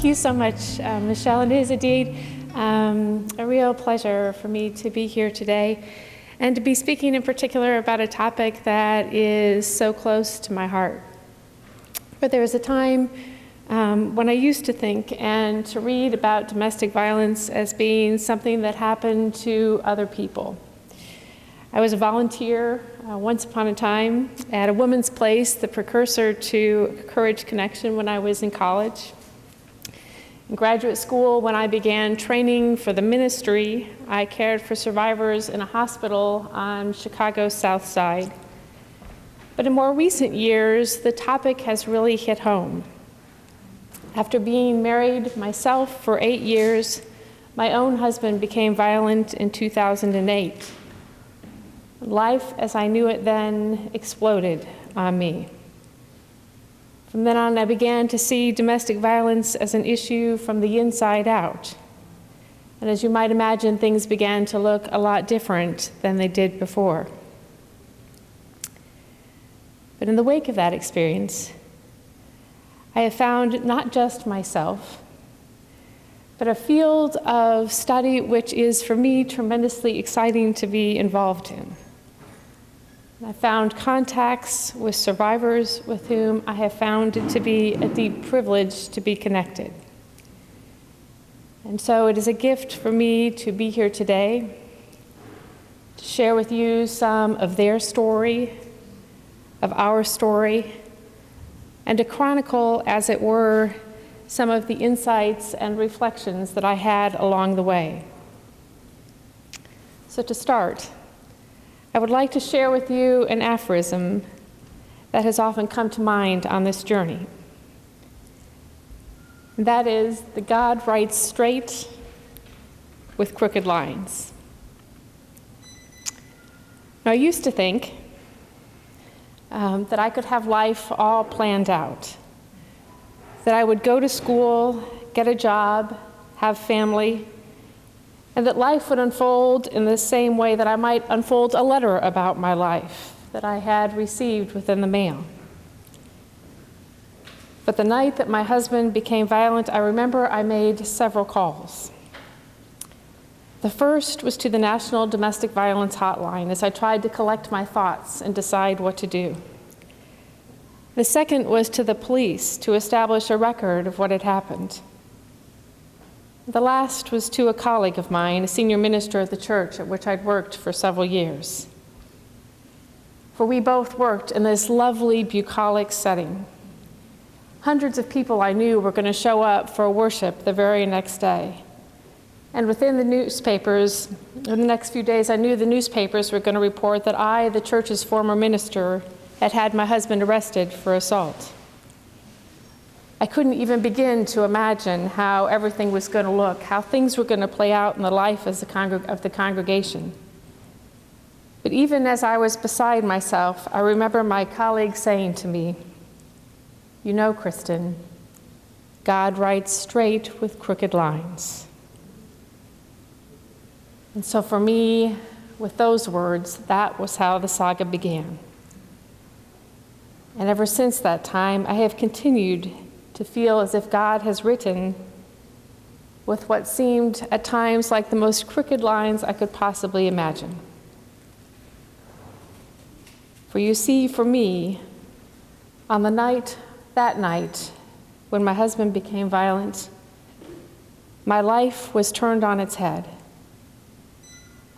thank you so much, Michelle. It is indeed a real pleasure for me to be here today and to be speaking in particular about a topic that is so close to my heart. But there was a time when I used to think and to read about domestic violence as being something that happened to other people. I was a volunteer once upon a time at a woman's place, the precursor to Courage Connection, when I was in college. In graduate school, when I began training for the ministry, I cared for survivors in a hospital on Chicago's South Side. But in more recent years, the topic has really hit home. After being married myself for 8 years, my own husband became violent in 2008. Life as I knew it then exploded on me. From then on, I began to see domestic violence as an issue from the inside out. And as you might imagine, things began to look a lot different than they did before. But in the wake of that experience, I have found not just myself, but a field of study which is, for me, tremendously exciting to be involved in. I found contacts with survivors with whom I have found it to be a deep privilege to be connected. And so it is a gift for me to be here today, to share with you some of their story, of our story, and to chronicle, as it were, some of the insights and reflections that I had along the way. So to start, I would like to share with you an aphorism that has often come to mind on this journey. And that is, that God writes straight with crooked lines. Now, I used to think that I could have life all planned out, that I would go to school, get a job, have family, and that life would unfold in the same way that I might unfold a letter about my life that I had received within the mail. But the night that my husband became violent, I remember I made several calls. The first was to the National Domestic Violence Hotline as I tried to collect my thoughts and decide what to do. The second was to the police to establish a record of what had happened. The last was to a colleague of mine, a senior minister at the church at which I'd worked for several years. For we both worked in this lovely bucolic setting. Hundreds of people I knew were going to show up for worship the very next day. And within the newspapers, in the next few days, I knew the newspapers were going to report that I, the church's former minister, had had my husband arrested for assault. I couldn't even begin to imagine how everything was going to look, how things were going to play out in the life of the congregation. But even as I was beside myself, I remember my colleague saying to me, "You know, Kristin, God writes straight with crooked lines." And so for me, with those words, that was how the saga began. And ever since that time, I have continued to feel as if God has written with what seemed at times like the most crooked lines I could possibly imagine. For you see, for me, on that night, when my husband became violent, my life was turned on its head.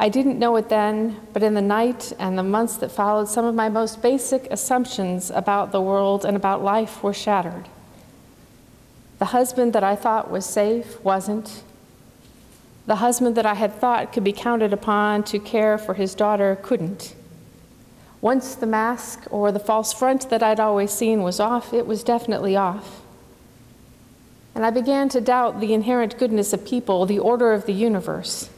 I didn't know it then, but in the night and the months that followed, some of my most basic assumptions about the world and about life were shattered. The husband that I thought was safe wasn't. The husband that I had thought could be counted upon to care for his daughter couldn't. Once the mask or the false front that I'd always seen was off, it was definitely off. And I began to doubt the inherent goodness of people, the order of the universe.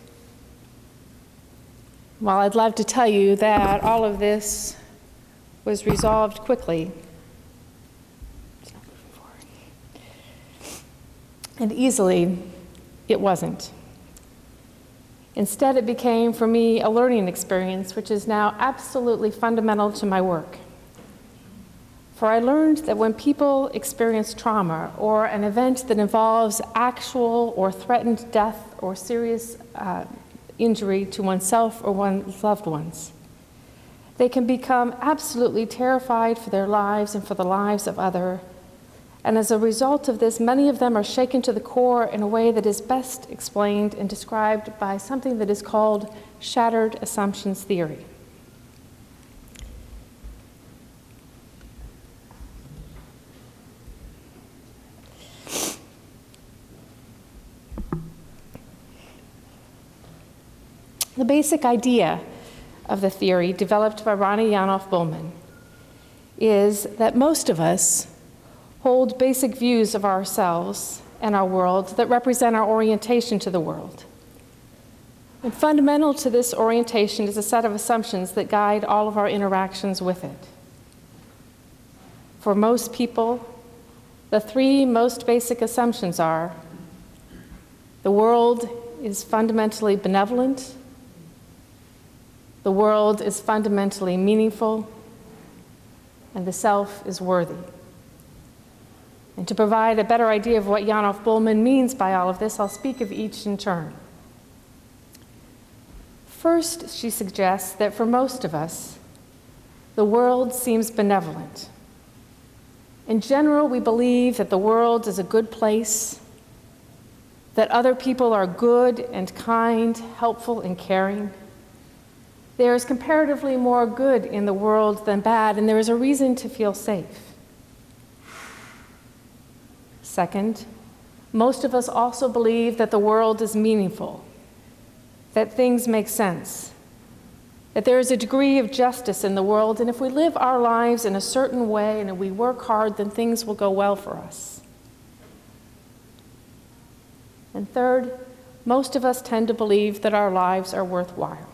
While I'd love to tell you that all of this was resolved quickly and easily, it wasn't. Instead, it became, for me, a learning experience, which is now absolutely fundamental to my work. For For I learned that when people experience trauma or an event that involves actual or threatened death or serious injury to oneself or one's loved ones, they can become absolutely terrified for their lives and for the lives of others. And as a result of this, many of them are shaken to the core in a way that is best explained and described by something that is called shattered assumptions theory. The basic idea of the theory, developed by Ronnie Yanoff Bullman, is that most of us hold basic views of ourselves and our world that represent our orientation to the world. And fundamental to this orientation is a set of assumptions that guide all of our interactions with it. For most people, the three most basic assumptions are: the world is fundamentally benevolent, the world is fundamentally meaningful, and the self is worthy. And to provide a better idea of what Yanoff Bullman means by all of this, I'll speak of each in turn. First, she suggests that for most of us, the world seems benevolent. In general, we believe that the world is a good place, that other people are good and kind, helpful and caring. There is comparatively more good in the world than bad, and there is a reason to feel safe. Second, most of us also believe that the world is meaningful, that things make sense, that there is a degree of justice in the world, and if we live our lives in a certain way and if we work hard, then things will go well for us. And third, most of us tend to believe that our lives are worthwhile.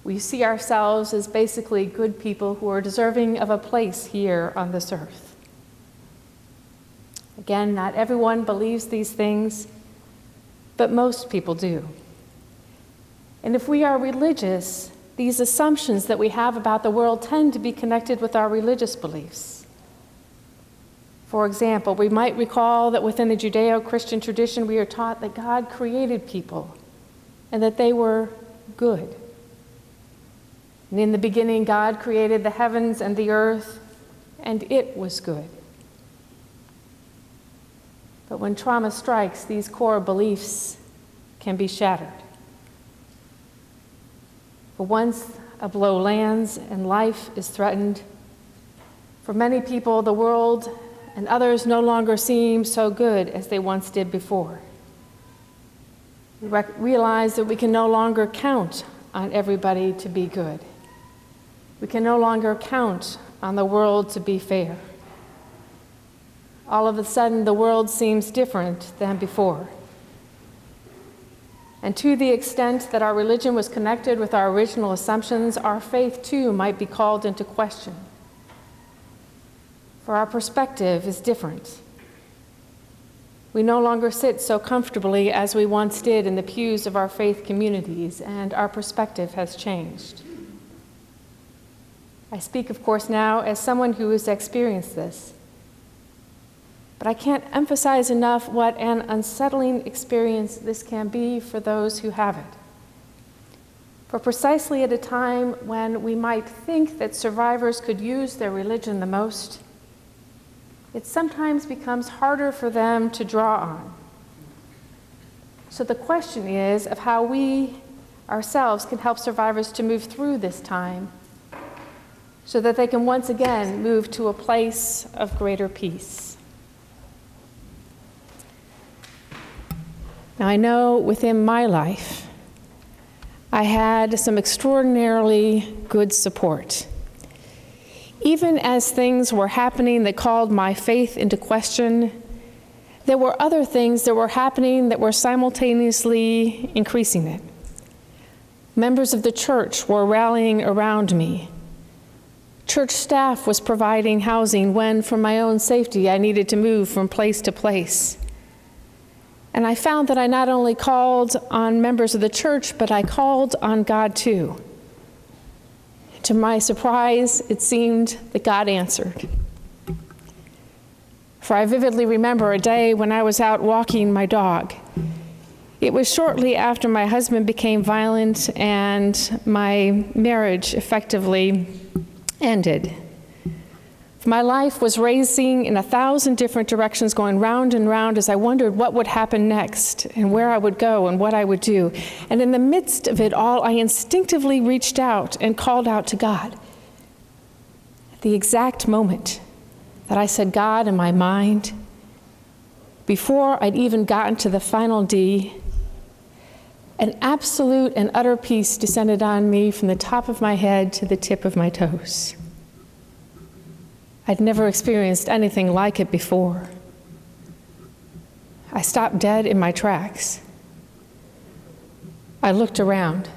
We see ourselves as basically good people who are deserving of a place here on this earth. Again, not everyone believes these things, but most people do. And if we are religious, these assumptions that we have about the world tend to be connected with our religious beliefs. For example, we might recall that within the Judeo-Christian tradition, we are taught that God created people and that they were good. And in the beginning, God created the heavens and the earth, and it was good. But when trauma strikes, these core beliefs can be shattered. For once a blow lands and life is threatened, for many people, the world and others no longer seem so good as they once did before. We realize that we can no longer count on everybody to be good. We can no longer count on the world to be fair. All of a sudden, the world seems different than before. And to the extent that our religion was connected with our original assumptions, our faith too might be called into question. For our perspective is different. We no longer sit so comfortably as we once did in the pews of our faith communities, and our perspective has changed. I speak, of course, now as someone who has experienced this. But I can't emphasize enough what an unsettling experience this can be for those who have it. For precisely at a time when we might think that survivors could use their religion the most, it sometimes becomes harder for them to draw on. So the question is of how we ourselves can help survivors to move through this time so that they can once again move to a place of greater peace. Now, I know within my life, I had some extraordinarily good support. Even as things were happening that called my faith into question, there were other things that were happening that were simultaneously increasing it. Members of the church were rallying around me. Church staff was providing housing when, for my own safety, I needed to move from place to place. And I found that I not only called on members of the church, but I called on God too. To my surprise, it seemed that God answered. for I vividly remember a day when I was out walking my dog. It was shortly after my husband became violent and my marriage effectively ended. My life was racing in 1,000 different directions, going round and round as I wondered what would happen next and where I would go and what I would do. And in the midst of it all, I instinctively reached out and called out to God. At the exact moment that I said God in my mind, before I'd even gotten to the final D, an absolute and utter peace descended on me from the top of my head to the tip of my toes. I'd never experienced anything like it before. I stopped dead in my tracks. I looked around.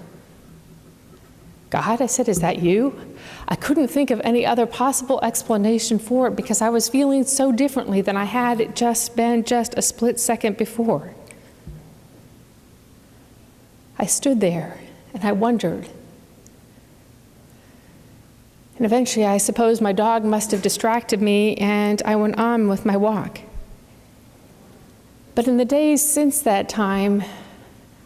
God, I said, is that you? I couldn't think of any other possible explanation for it because I was feeling so differently than I had just been just a split second before. I stood there and I wondered. And eventually, I suppose my dog must have distracted me, and I went on with my walk. But in the days since that time,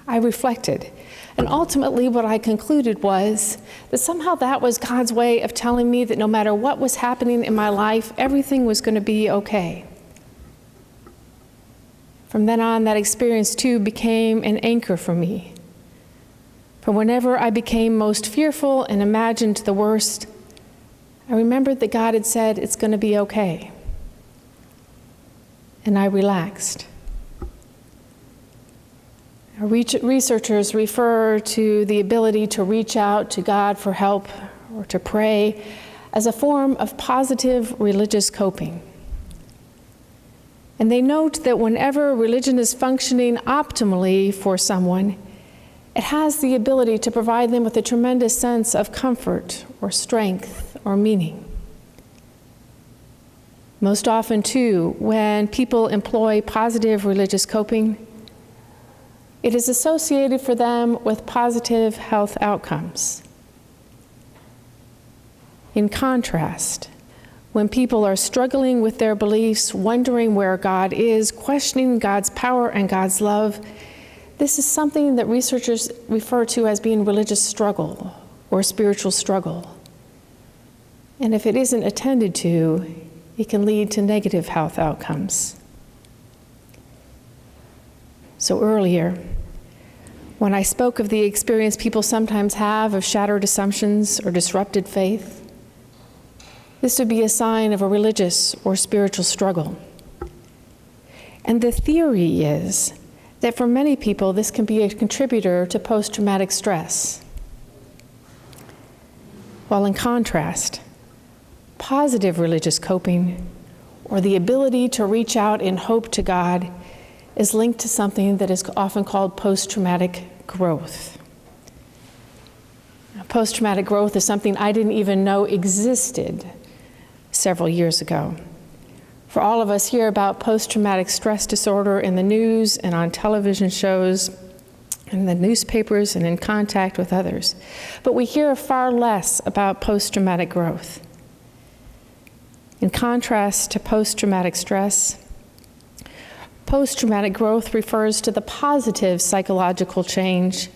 I reflected. And ultimately, what I concluded was that somehow that was God's way of telling me that no matter what was happening in my life, everything was going to be okay. From then on, that experience, too, became an anchor for me. For whenever I became most fearful and imagined the worst, I remembered that God had said, it's going to be okay. And I relaxed. Researchers refer to the ability to reach out to God for help or to pray as a form of positive religious coping. And they note that whenever religion is functioning optimally for someone, it has the ability to provide them with a tremendous sense of comfort or strength or meaning. Most often, too, when people employ positive religious coping, it is associated for them with positive health outcomes. In contrast, when people are struggling with their beliefs, wondering where God is, questioning God's power and God's love, this is something that researchers refer to as being religious struggle or spiritual struggle. And if it isn't attended to, it can lead to negative health outcomes. So earlier, when I spoke of the experience people sometimes have of shattered assumptions or disrupted faith, this would be a sign of a religious or spiritual struggle. And the theory is that for many people, this can be a contributor to post-traumatic stress. While in contrast, positive religious coping, or the ability to reach out in hope to God, is linked to something that is often called post-traumatic growth. Post-traumatic growth is something I didn't even know existed several years ago. For all of us hear about post-traumatic stress disorder in the news and on television shows, in the newspapers and in contact with others. But we hear far less about post-traumatic growth. In contrast to post-traumatic stress, post-traumatic growth refers to the positive psychological change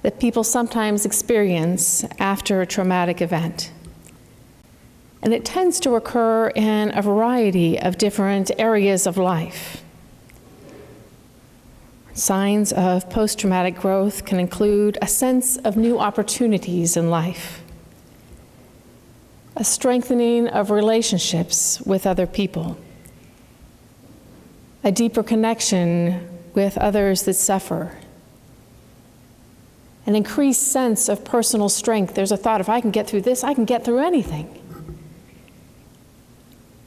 that people sometimes experience after a traumatic event. And it tends to occur in a variety of different areas of life. Signs of post-traumatic growth can include a sense of new opportunities in life, a strengthening of relationships with other people, a deeper connection with others that suffer, an increased sense of personal strength. There's a thought, if I can get through this, I can get through anything.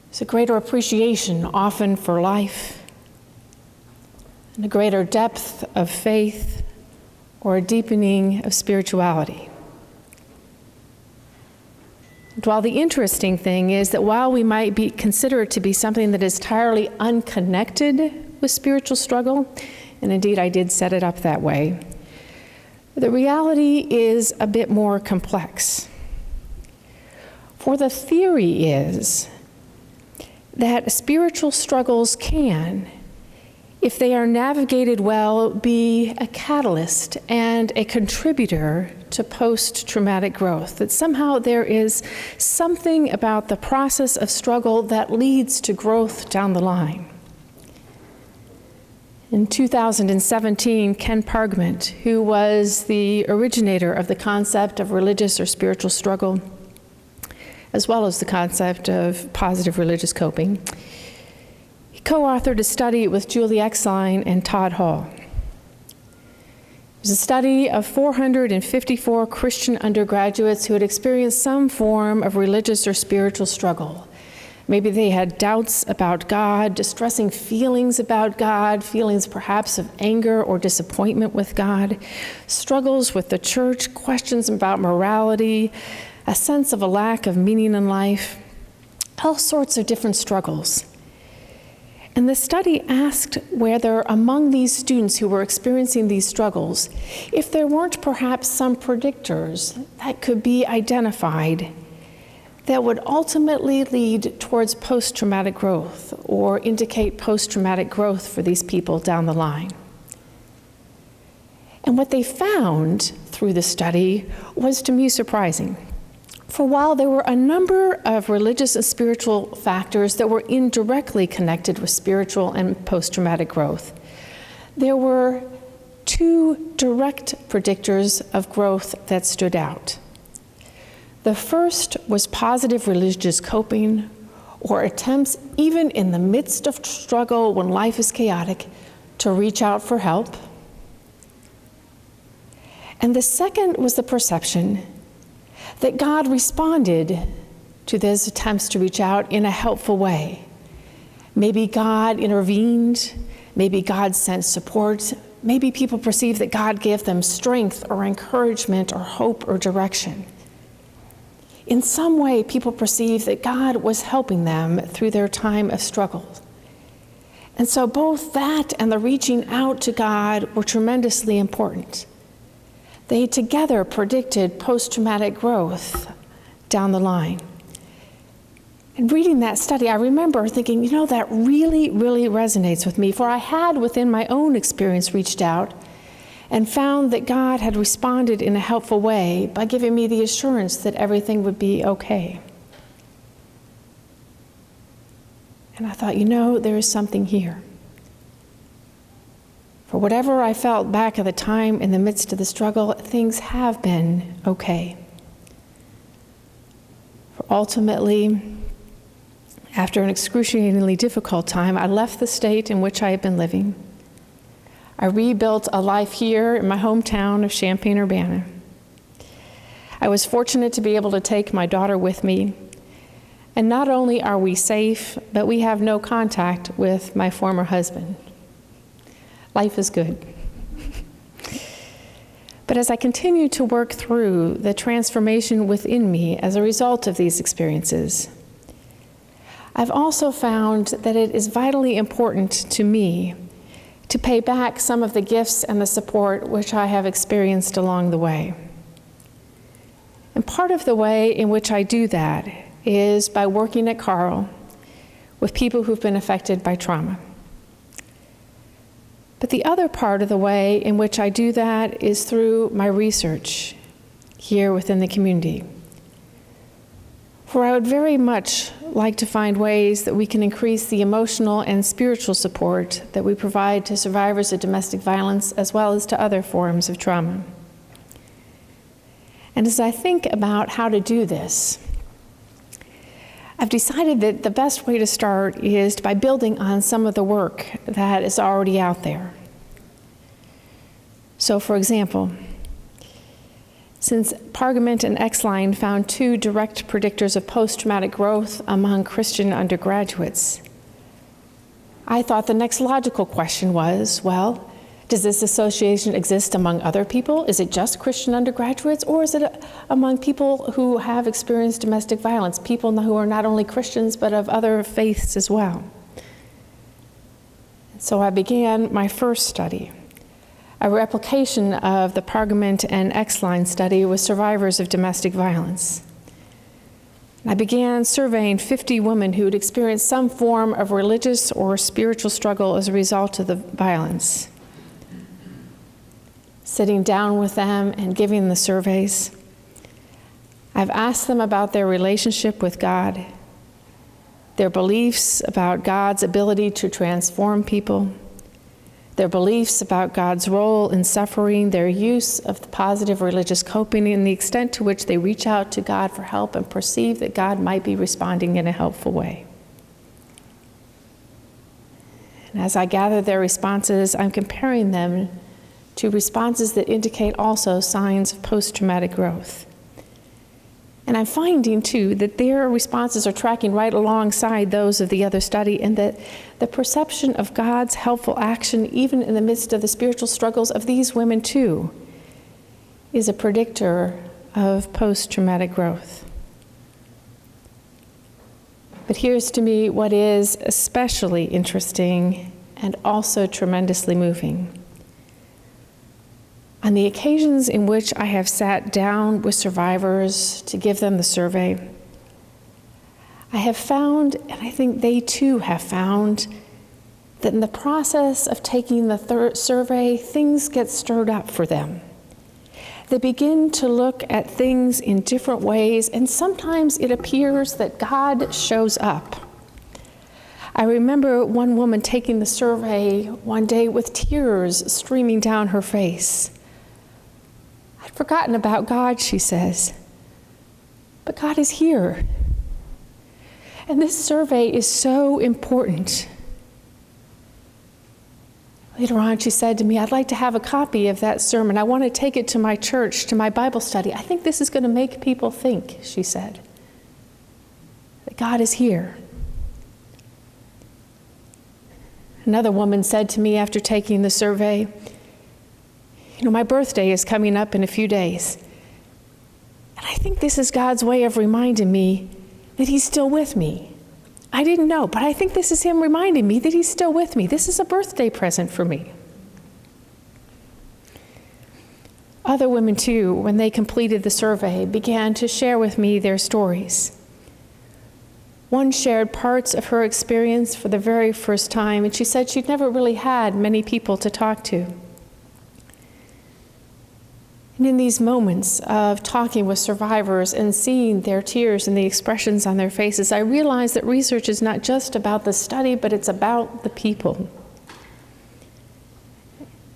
There's a greater appreciation often for life, and a greater depth of faith or a deepening of spirituality. And while the interesting thing is that while we might consider it to be something that is entirely unconnected with spiritual struggle, and indeed I did set it up that way, the reality is a bit more complex. For the theory is that spiritual struggles can, if they are navigated well, be a catalyst and a contributor to post-traumatic growth. That somehow there is something about the process of struggle that leads to growth down the line. In 2017, Ken Pargament, who was the originator of the concept of religious or spiritual struggle, as well as the concept of positive religious coping, he co-authored a study with Julie Exline and Todd Hall. It was a study of 454 Christian undergraduates who had experienced some form of religious or spiritual struggle. Maybe they had doubts about God, distressing feelings about God, feelings perhaps of anger or disappointment with God, struggles with the church, questions about morality, a sense of a lack of meaning in life, all sorts of different struggles. And the study asked whether among these students who were experiencing these struggles, if there weren't perhaps some predictors that could be identified that would ultimately lead towards post-traumatic growth or indicate post-traumatic growth for these people down the line. And what they found through the study was, to me, surprising. For while there were a number of religious and spiritual factors that were indirectly connected with spiritual and post-traumatic growth, there were two direct predictors of growth that stood out. The first was positive religious coping, or attempts, even in the midst of struggle when life is chaotic, to reach out for help. And the second was the perception that God responded to those attempts to reach out in a helpful way. Maybe God intervened, maybe God sent support, maybe people perceived that God gave them strength or encouragement or hope or direction. In some way, people perceived that God was helping them through their time of struggle. And so both that and the reaching out to God were tremendously important. They together predicted post-traumatic growth down the line. And reading that study, I remember thinking, that really, really resonates with me, for I had within my own experience reached out and found that God had responded in a helpful way by giving me the assurance that everything would be okay. And I thought, there is something here. For whatever I felt back at the time in the midst of the struggle, things have been okay. For ultimately, after an excruciatingly difficult time, I left the state in which I had been living. I rebuilt a life here in my hometown of Champaign-Urbana. I was fortunate to be able to take my daughter with me. And not only are we safe, but we have no contact with my former husband. Life is good. But as I continue to work through the transformation within me as a result of these experiences, I've also found that it is vitally important to me to pay back some of the gifts and the support which I have experienced along the way. And part of the way in which I do that is by working at Carl with people who've been affected by trauma. But the other part of the way in which I do that is through my research here within the community. For I would very much like to find ways that we can increase the emotional and spiritual support that we provide to survivors of domestic violence as well as to other forms of trauma. And as I think about how to do this, I've decided that the best way to start is by building on some of the work that is already out there. So, for example, since Pargament and Exline found two direct predictors of post-traumatic growth among Christian undergraduates, I thought the next logical question was, does this association exist among other people? Is it just Christian undergraduates, or is it among people who have experienced domestic violence, people who are not only Christians but of other faiths as well? So I began my first study, a replication of the Pargament and Exline study with survivors of domestic violence. I began surveying 50 women who had experienced some form of religious or spiritual struggle as a result of the violence. Sitting down with them and giving the surveys, I've asked them about their relationship with God, their beliefs about God's ability to transform people, their beliefs about God's role in suffering, their use of the positive religious coping, and the extent to which they reach out to God for help and perceive that God might be responding in a helpful way. And as I gather their responses, I'm comparing them to responses that indicate also signs of post-traumatic growth. And I'm finding, too, that their responses are tracking right alongside those of the other study, and that the perception of God's helpful action, even in the midst of the spiritual struggles of these women, too, is a predictor of post-traumatic growth. But here's to me what is especially interesting and also tremendously moving. On the occasions in which I have sat down with survivors to give them the survey, I have found, and I think they too have found, that in the process of taking the survey, things get stirred up for them. They begin to look at things in different ways, and sometimes it appears that God shows up. I remember one woman taking the survey one day with tears streaming down her face. I'd forgotten about God, she says, but God is here. And this survey is so important. Later on, she said to me, I'd like to have a copy of that sermon. I want to take it to my church, to my Bible study. I think this is going to make people think, she said, that God is here. Another woman said to me after taking the survey, my birthday is coming up in a few days. And I think this is God's way of reminding me that He's still with me. I didn't know, but I think this is Him reminding me that He's still with me. This is a birthday present for me. Other women, too, when they completed the survey, began to share with me their stories. One shared parts of her experience for the very first time, and she said she'd never really had many people to talk to. And in these moments of talking with survivors and seeing their tears and the expressions on their faces, I realized that research is not just about the study, but it's about the people.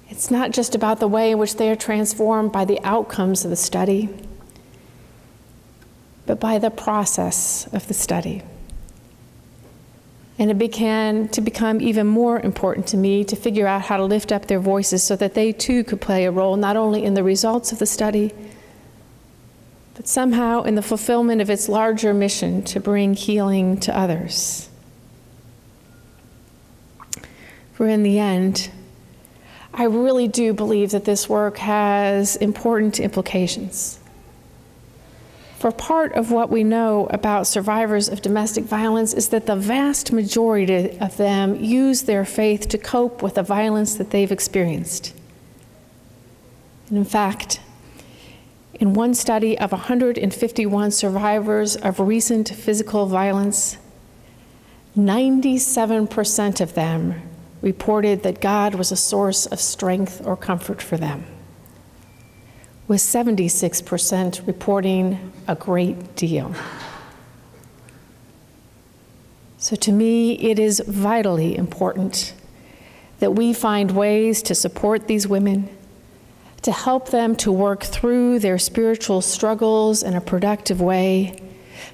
It's not just about the way in which they are transformed by the outcomes of the study, but by the process of the study. And it began to become even more important to me to figure out how to lift up their voices so that they too could play a role, not only in the results of the study, but somehow in the fulfillment of its larger mission to bring healing to others. For in the end, I really do believe that this work has important implications. For part of what we know about survivors of domestic violence is that the vast majority of them use their faith to cope with the violence that they've experienced. And in fact, in one study of 151 survivors of recent physical violence, 97% of them reported that God was a source of strength or comfort for them, with 76% reporting a great deal. So to me, it is vitally important that we find ways to support these women, to help them to work through their spiritual struggles in a productive way,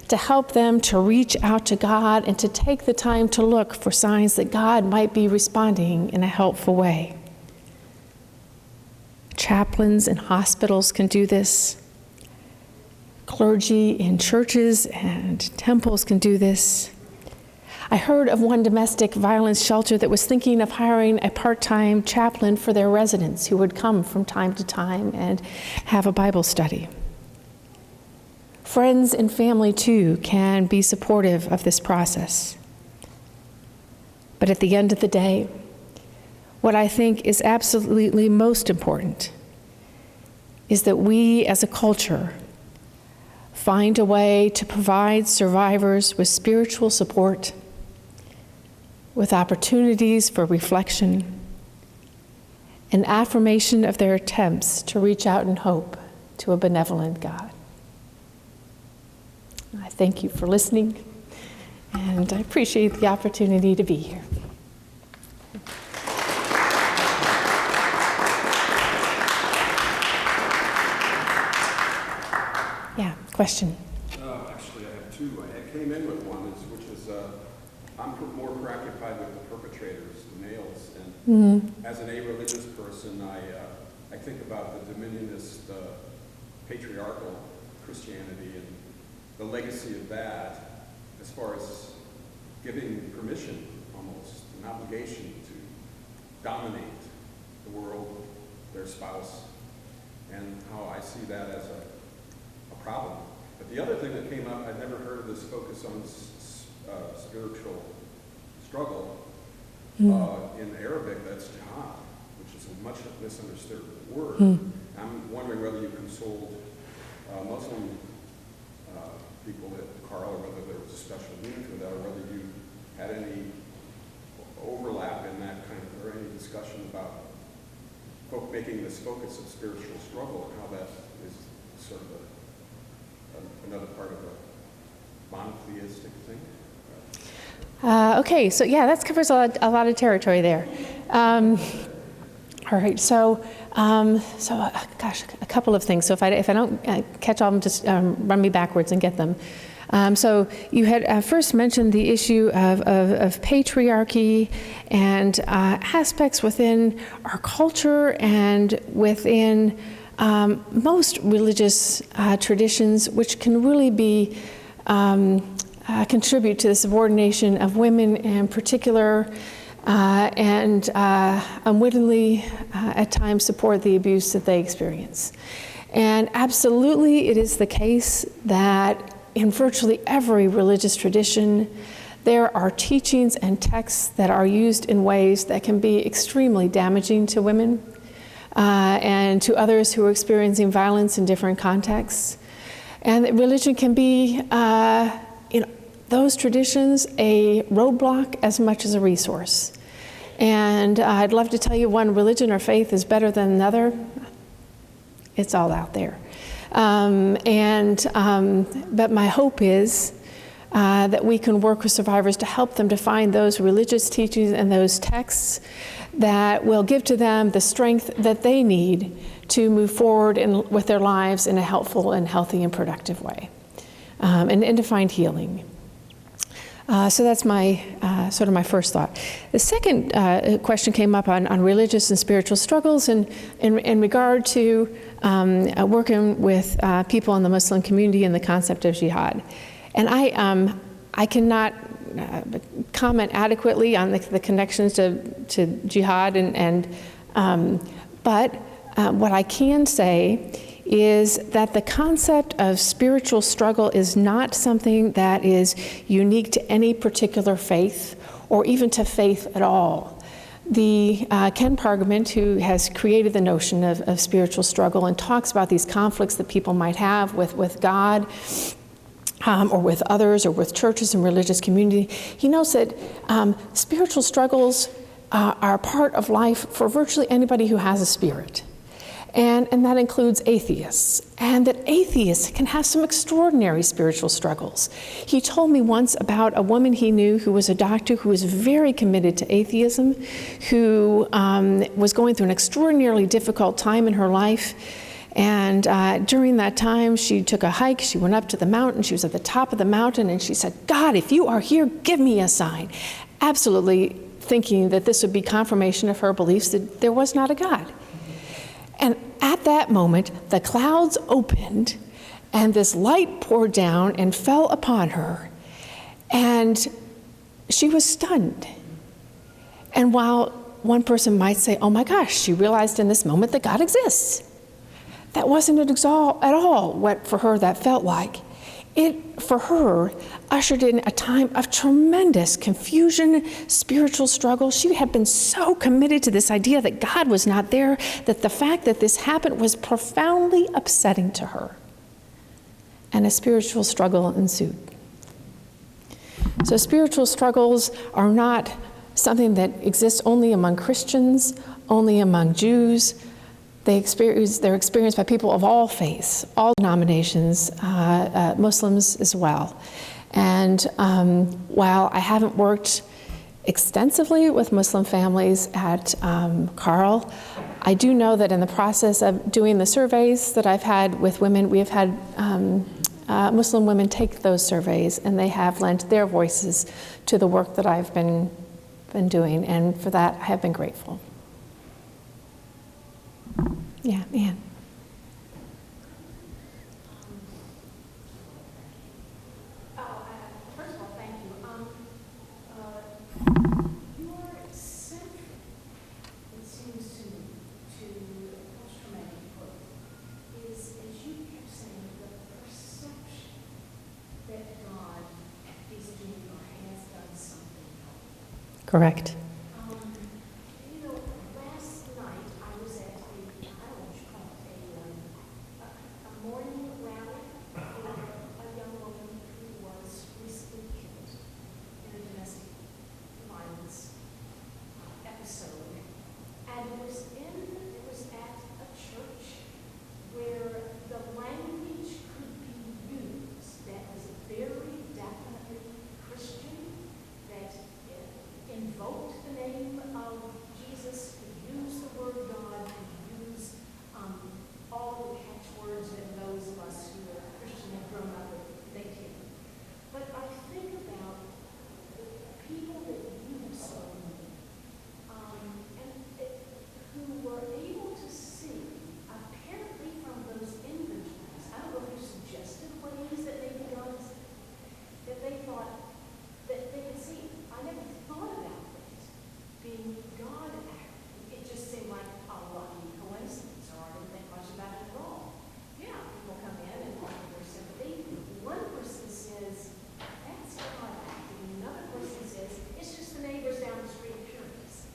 to help them to reach out to God and to take the time to look for signs that God might be responding in a helpful way. Chaplains in hospitals can do this. Clergy in churches and temples can do this. I heard of one domestic violence shelter that was thinking of hiring a part-time chaplain for their residents who would come from time to time and have a Bible study. Friends and family, too, can be supportive of this process. But at the end of the day, what I think is absolutely most important is that we as a culture find a way to provide survivors with spiritual support, with opportunities for reflection, and affirmation of their attempts to reach out in hope to a benevolent God. I thank you for listening, and I appreciate the opportunity to be here. Yeah, question? Actually, I have two. I came in with one, which is I'm more preoccupied with the perpetrators, the males. And as an a-religious person, I think about the dominionist, patriarchal Christianity and the legacy of that as far as giving permission, almost, an obligation to dominate the world, their spouse, and how I see that as a problem. But the other thing that came up, I'd never heard of this focus on spiritual struggle. In Arabic, that's jihad, which is a much misunderstood word. I'm wondering whether you consoled Muslim people at Carl, or whether there was a special meaning to that, or whether you had any overlap in that kind of, or any discussion about making this focus of spiritual struggle and how that is sort of another part of a monotheistic thing. Okay, so yeah, that covers a lot of territory there. All right, so gosh, a couple of things. So if I don't catch all of them, just run me backwards and get them. So you had first mentioned the issue of patriarchy and aspects within our culture and within most religious traditions, which can really be contribute to the subordination of women in particular, and unwittingly at times support the abuse that they experience. And absolutely it is the case that in virtually every religious tradition there are teachings and texts that are used in ways that can be extremely damaging to women and to others who are experiencing violence in different contexts. And that religion can be, in those traditions, a roadblock as much as a resource. And I'd love to tell you one religion or faith is better than another. It's all out there. But my hope is that we can work with survivors to help them to find those religious teachings and those texts that will give to them the strength that they need to move forward with their lives in a helpful and healthy and productive way, and to find healing. So that's my sort of my first thought. The second question came up on religious and spiritual struggles in regard to working with people in the Muslim community and the concept of jihad. And I cannot comment adequately on the connections to jihad, but what I can say is that the concept of spiritual struggle is not something that is unique to any particular faith or even to faith at all. The Ken Pargament, who has created the notion of spiritual struggle and talks about these conflicts that people might have with God, or with others, or with churches and religious community, he knows that spiritual struggles are part of life for virtually anybody who has a spirit. And that includes atheists, and that atheists can have some extraordinary spiritual struggles. He told me once about a woman he knew who was a doctor who was very committed to atheism, who was going through an extraordinarily difficult time in her life. And during that time, she took a hike, she went up to the mountain, she was at the top of the mountain, and she said, "God, if you are here, give me a sign." Absolutely thinking that this would be confirmation of her beliefs that there was not a God. And at that moment, the clouds opened, and this light poured down and fell upon her, and she was stunned. And while one person might say, "Oh my gosh, she realized in this moment that God exists," that wasn't at all what for her that felt like. It, for her, ushered in a time of tremendous confusion, spiritual struggle. She had been so committed to this idea that God was not there, that the fact that this happened was profoundly upsetting to her. and a spiritual struggle ensued. So spiritual struggles are not something that exists only among Christians, only among Jews. They're experienced by people of all faiths, all denominations, Muslims as well. And while I haven't worked extensively with Muslim families at Carl, I do know that in the process of doing the surveys that I've had with women, we have had Muslim women take those surveys, and they have lent their voices to the work that I've been doing, and for that I have been grateful. Yeah, Anne. First of all, thank you. Your central, it seems to me, to post-traumatic growth is, as you kept saying, the perception that God is doing or has done something. Correct. Last night I was at I don't know what you call it, a morning rally for a young woman who was recently killed in a domestic violence episode. And it was at a church where the language could be used that was very definitely Christian, that invoked the name of Jesus, could use the word God, could use all the catchwords that those of us who are Christian have grown up with, they did. But I think about the people that you saw, who were able to see, apparently from those inventories, I don't know if you suggested ways that maybe God, that they thought, that they could see, I never thought about this being God acting. It just seemed like a lucky coincidence, or I didn't think much about it at all. Yeah, people come in and offer their sympathy. One person says, that's God acting. Another person says, it's just the neighbors down the street curious.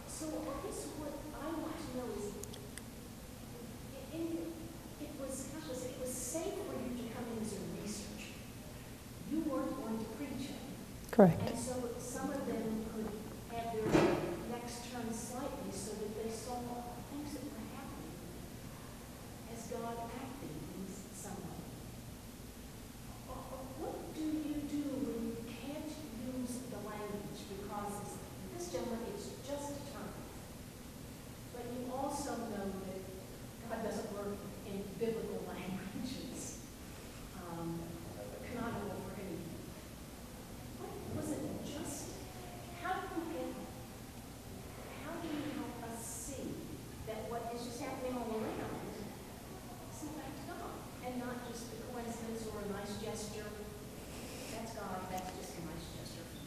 So I guess what I want to know is, it was safe for you to come in as a researcher. You weren't going to preach it. Correct. And so some of them could have their necks turned slightly so that they saw things that were happening as God acted in some way. What do you do when you can't use the language because this gentleman is just determined? But you also know that God doesn't work in biblical languages, canonical for anything. What was it just? How do you help us see that what is just happening all around is in fact God, and not just a coincidence or a nice gesture? That's God. That's just a nice gesture for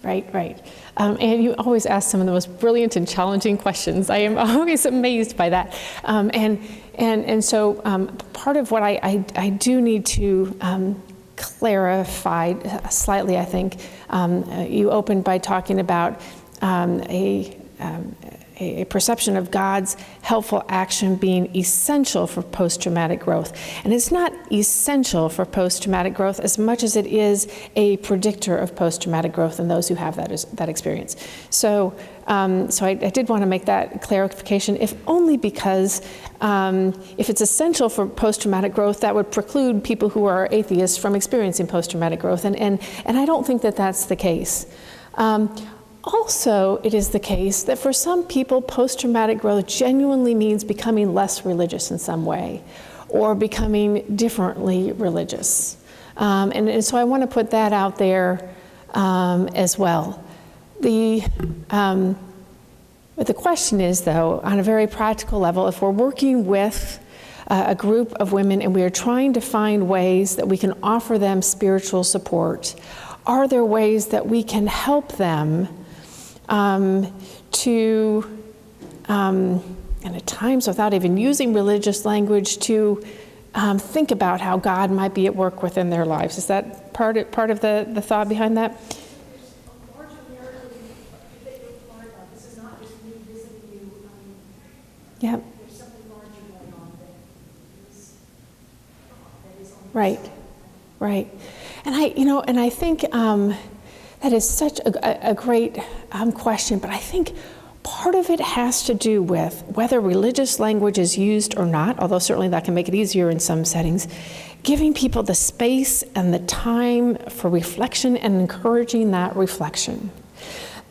me. Right. And you always ask some of the most brilliant and challenging questions. I am always amazed by that. And so part of what I do need to clarify slightly, I think, you opened by talking about a perception of God's helpful action being essential for post-traumatic growth. And it's not essential for post-traumatic growth as much as it is a predictor of post-traumatic growth in those who have that experience. So I did want to make that clarification, if only because if it's essential for post-traumatic growth, that would preclude people who are atheists from experiencing post-traumatic growth. And I don't think that that's the case. Also, it is the case that for some people, post-traumatic growth genuinely means becoming less religious in some way, or becoming differently religious. And so I want to put that out there as well. But the question is, though, on a very practical level, if we're working with a group of women and we are trying to find ways that we can offer them spiritual support, are there ways that we can help them to, and at times without even using religious language, to think about how God might be at work within their lives? Is that part of the thought behind that? There's a larger narrative that you're part of. This is not just me visiting you. Yep. There's something larger going on that is God, that is on the Right, inside. right. And I think that is such a great question, but I think part of it has to do with whether religious language is used or not, although certainly that can make it easier in some settings, giving people the space and the time for reflection and encouraging that reflection.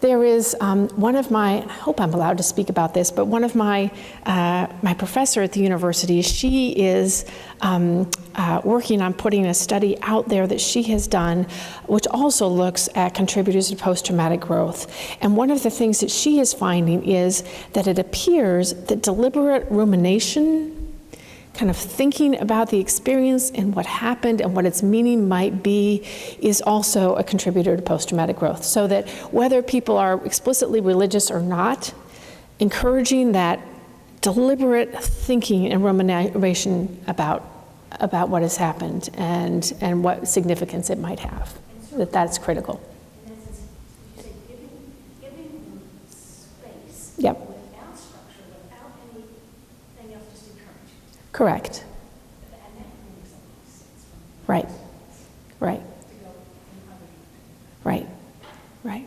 There is one of my, I hope I'm allowed to speak about this, but one of my professor at the university, she is working on putting a study out there that she has done, which also looks at contributors to post-traumatic growth. And one of the things that she is finding is that it appears that deliberate rumination, kind of thinking about the experience and what happened and what its meaning might be, is also a contributor to post-traumatic growth. So that whether people are explicitly religious or not, encouraging that deliberate thinking and rumination about what has happened and what significance it might have, that's critical. In essence, you say giving them space. Yep. Without structure, without anything else, just encourage. Correct. And that makes a lot of sense from Right. Right. to go in other directions. Right. Right.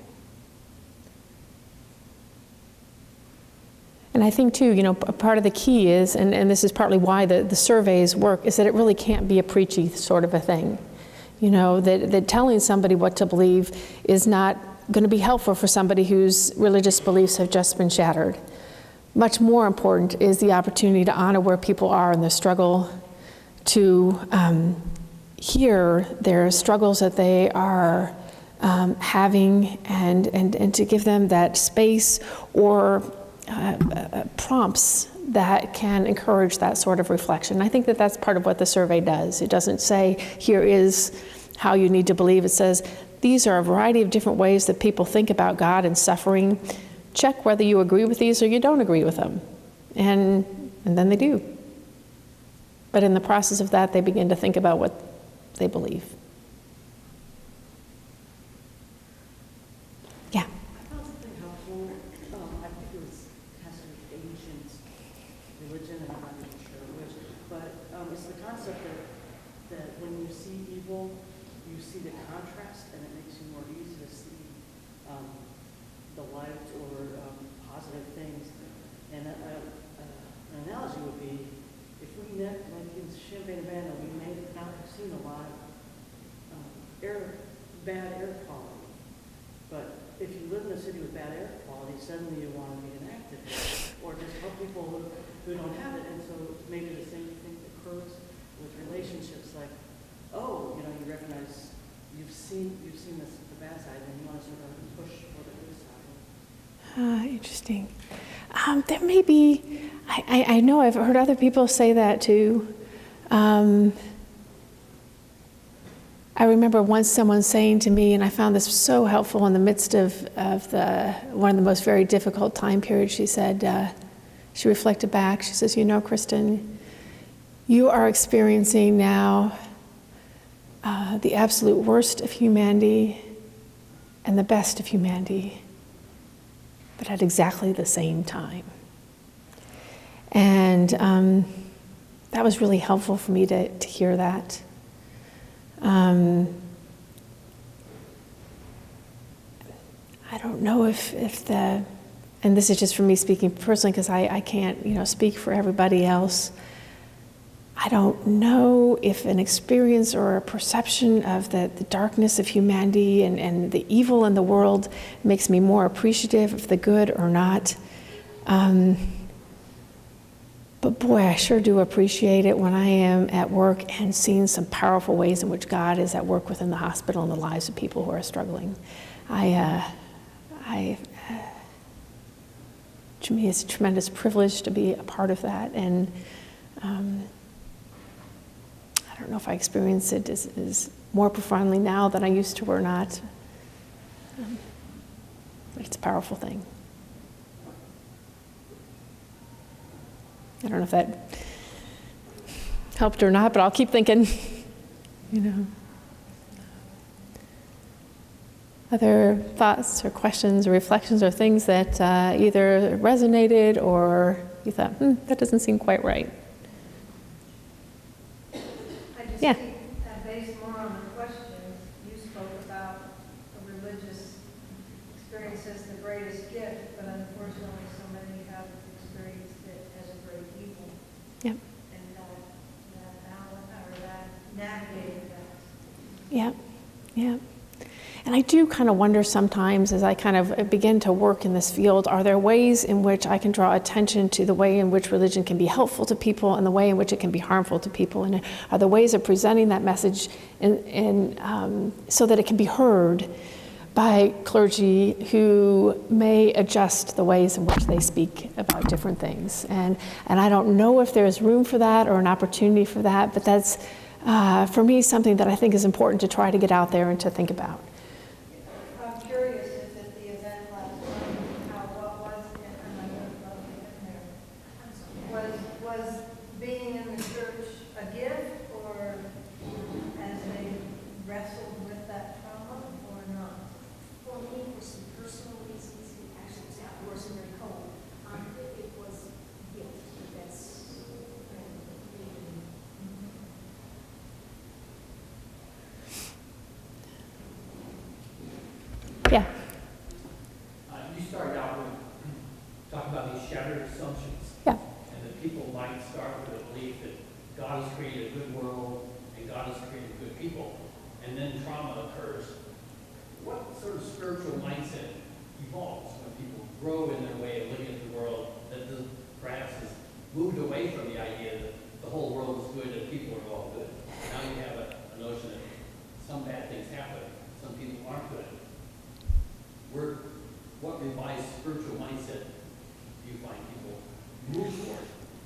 And I think too, a part of the key is, and this is partly why the surveys work, is that it really can't be a preachy sort of a thing. That telling somebody what to believe is not going to be helpful for somebody whose religious beliefs have just been shattered. Much more important is the opportunity to honor where people are in their struggle, to hear their struggles that they are having, and to give them that space or prompts that can encourage that sort of reflection. I think that that's part of what the survey does. It doesn't say, here is how you need to believe. It says, these are a variety of different ways that people think about God and suffering. Check whether you agree with these or you don't agree with them. And then they do. But in the process of that, they begin to think about what they believe. Yeah. I found something helpful. I think it was has to do with ancient religion, and I'm not even sure which, but it's the concept that when you see evil, you see the contrast, and it makes you more easy to see the light or positive things. And an analogy would be, if we met, like in Champaign-Urbana, we may not have seen a lot of bad air quality, but if you live in a city with bad air quality, suddenly you want to be an activist or just help people who don't have it. And so maybe the same thing occurs with relationships, like, you recognize you've seen this the bad side, and you want to sort of push for the good side. Interesting. There may be, I know I've heard other people say that too. I remember once someone saying to me, and I found this so helpful in the midst of one of the most very difficult time periods, she said, she reflected back, she says, Kristin, you are experiencing now the absolute worst of humanity and the best of humanity, but at exactly the same time. And that was really helpful for me to hear that. I don't know if and this is just for me speaking personally, because I can't speak for everybody else. I don't know if an experience or a perception of the darkness of humanity and the evil in the world makes me more appreciative of the good or not. But boy, I sure do appreciate it when I am at work and seeing some powerful ways in which God is at work within the hospital and the lives of people who are struggling. To me, it's a tremendous privilege to be a part of that. And I don't know if I experience it as more profoundly now than I used to or not. But it's a powerful thing. I don't know if that helped or not, but I'll keep thinking, Other thoughts or questions or reflections or things that either resonated or you thought, that doesn't seem quite right? I Yeah. Based more on the questions, you spoke about the religious experience as the greatest gift, but unfortunately, so many have experienced it as a great evil. Yep. And that balance, or that navigating that. Yeah, yeah. And I do kind of wonder sometimes as I kind of begin to work in this field, are there ways in which I can draw attention to the way in which religion can be helpful to people and the way in which it can be harmful to people? And are there ways of presenting that message so that it can be heard by clergy who may adjust the ways in which they speak about different things? And I don't know if there's room for that or an opportunity for that, but that's, for me, something that I think is important to try to get out there and to think about. I'm curious if at the event last night, what was it, and I would love to get there, was being in the church a gift, or as they wrestled with that trauma, or not? For me, for some personal reasons, it actually was outdoors and very cold. It was guilt. That's Yeah. You started out with talking about these shattered assumptions. Yeah. And that people might start with a belief that God has created a good world and God has created good people, and then trauma occurs. What sort of spiritual mindset evolves when people grow in their way of looking at the world that perhaps has moved away from the idea that the whole world is good and people are all good? Now you have a notion that some bad things happen, some people aren't good. What revised spiritual mindset do you find people move toward?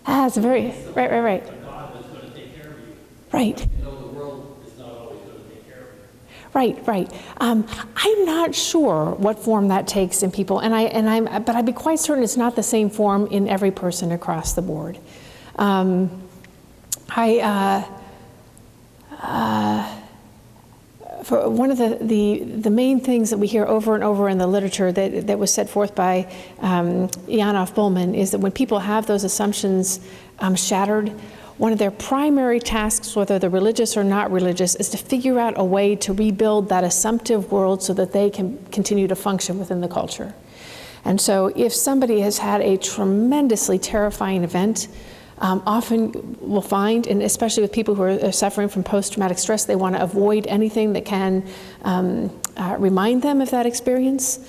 That's very, right. A God that's going to take care of you. Right. You know, the world is not always going to take care of you. Right. I'm not sure what form that takes in people, but I'd be quite certain it's not the same form in every person across the board. For one of the main things that we hear over and over in the literature that was set forth by Janov Bullman is that when people have those assumptions shattered, one of their primary tasks, whether they're religious or not religious, is to figure out a way to rebuild that assumptive world so that they can continue to function within the culture. And so if somebody has had a tremendously terrifying event, often we'll find, and especially with people who are suffering from post-traumatic stress, they want to avoid anything that can remind them of that experience,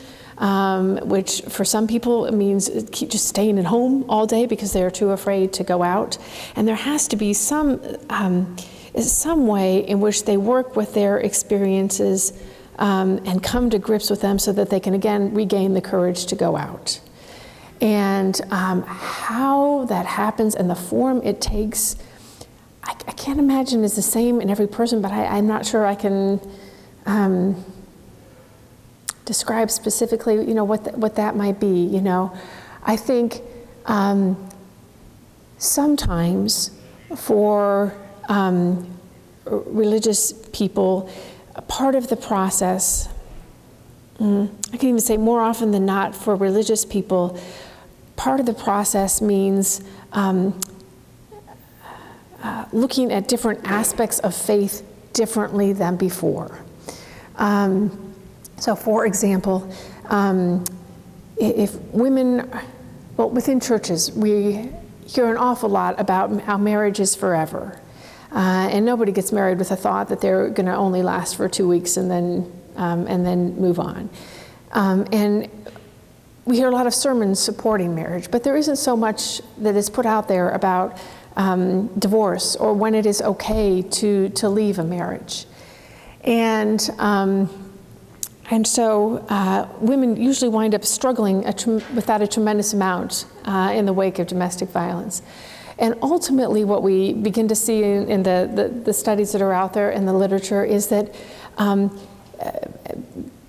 which for some people means keep just staying at home all day because they're too afraid to go out. And there has to be some way in which they work with their experiences and come to grips with them so that they can again regain the courage to go out. And how that happens and the form it takes, I can't imagine is the same in every person, but I'm not sure I can describe specifically, what that might be. I think sometimes for religious people, a part of the process, I can even say more often than not for religious people, part of the process means looking at different aspects of faith differently than before. So for example, if women, within churches, we hear an awful lot about how marriage is forever. And nobody gets married with a thought that they're going to only last for 2 weeks and then move on. And we hear a lot of sermons supporting marriage, but there isn't so much that is put out there about divorce or when it is okay to leave a marriage. And so women usually wind up struggling with that a tremendous amount in the wake of domestic violence. And ultimately what we begin to see in the studies that are out there in the literature is that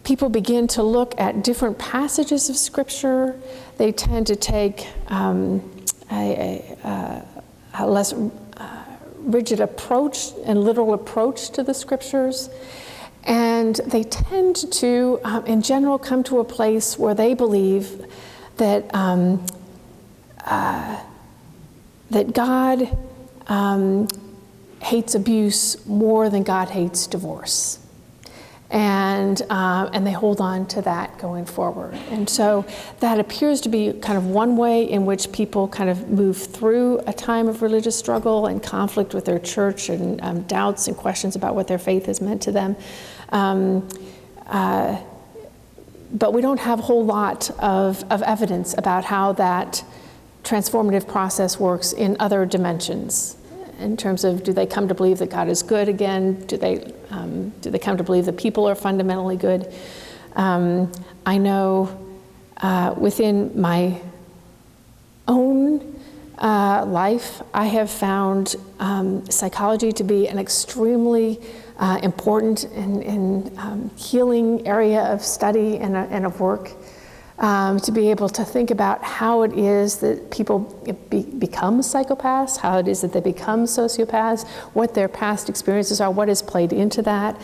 people begin to look at different passages of Scripture. They tend to take a less rigid approach and literal approach to the Scriptures. And they tend to, in general, come to a place where they believe that that God hates abuse more than God hates divorce. And they hold on to that going forward. And so that appears to be kind of one way in which people kind of move through a time of religious struggle and conflict with their church and doubts and questions about what their faith has meant to them. But we don't have a whole lot of evidence about how that transformative process works in other dimensions. In terms of, do they come to believe that God is good again? Do they come to believe that people are fundamentally good? I know within my own life, I have found psychology to be an extremely important and healing area of study and of work. To be able to think about how it is that people become psychopaths, how it is that they become sociopaths, what their past experiences are, what has played into that.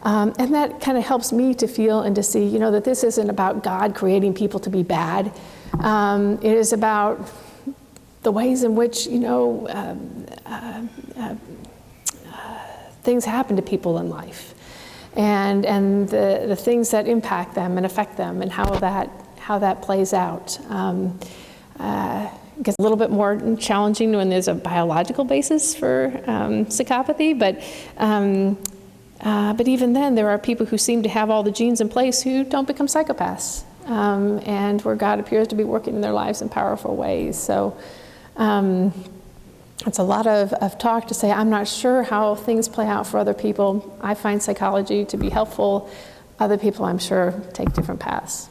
And that kind of helps me to feel and to see, that this isn't about God creating people to be bad. It is about the ways in which, things happen to people in life. And the things that impact them and affect them, and how that plays out. It gets a little bit more challenging when there's a biological basis for psychopathy, but even then, there are people who seem to have all the genes in place who don't become psychopaths, and where God appears to be working in their lives in powerful ways. So it's a lot of talk to say, I'm not sure how things play out for other people. I find psychology to be helpful. Other people, I'm sure, take different paths.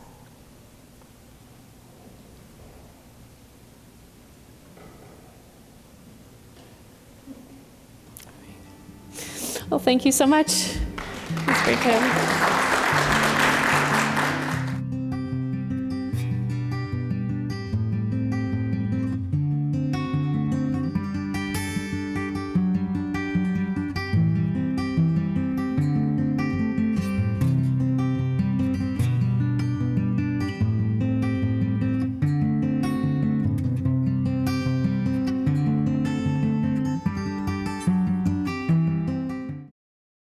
Well, thank you so much. It's great to have you.